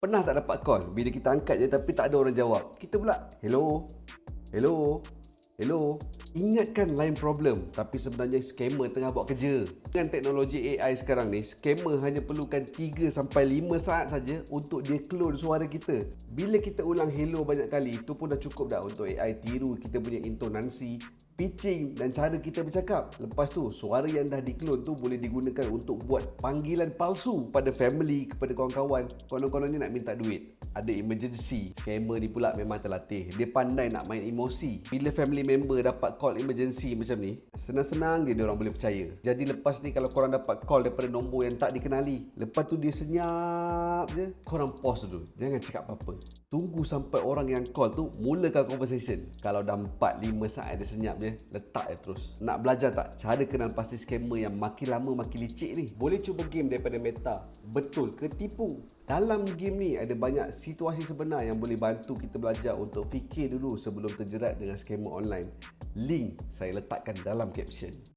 Pernah tak dapat call bila kita angkat je tapi tak ada orang jawab? Kita pula, hello, hello, hello. Ingatkan line problem, tapi sebenarnya scammer tengah buat kerja. Dengan teknologi AI sekarang ni, scammer hanya perlukan 3 sampai 5 saat saja untuk dia clone suara kita. Bila kita ulang hello banyak kali, itu pun dah cukup dah untuk AI tiru kita punya intonasi, pitching dan cara kita bercakap. Lepas tu, suara yang dah diklon tu boleh digunakan untuk buat panggilan palsu pada family, kepada kawan-kawan. Konon-kononnya nak minta duit. Ada emergency. Scammer ni pula memang terlatih. Dia pandai nak main emosi. Bila family member dapat call emergency macam ni, senang-senang je dia orang boleh percaya. Jadi lepas ni kalau korang dapat call daripada nombor yang tak dikenali, lepas tu dia senyap je, korang pause dulu. Jangan cakap apa-apa. Tunggu sampai orang yang call tu mulakan conversation. Kalau dah 4-5 saat dia senyap je, letak je terus. Nak belajar tak cara kenal pasti scammer yang makin lama makin licik ni? Boleh cuba game daripada Meta. Betul ke tipu? Dalam game ni ada banyak situasi sebenar yang boleh bantu kita belajar untuk fikir dulu sebelum terjerat dengan scammer online. Link saya letakkan dalam caption.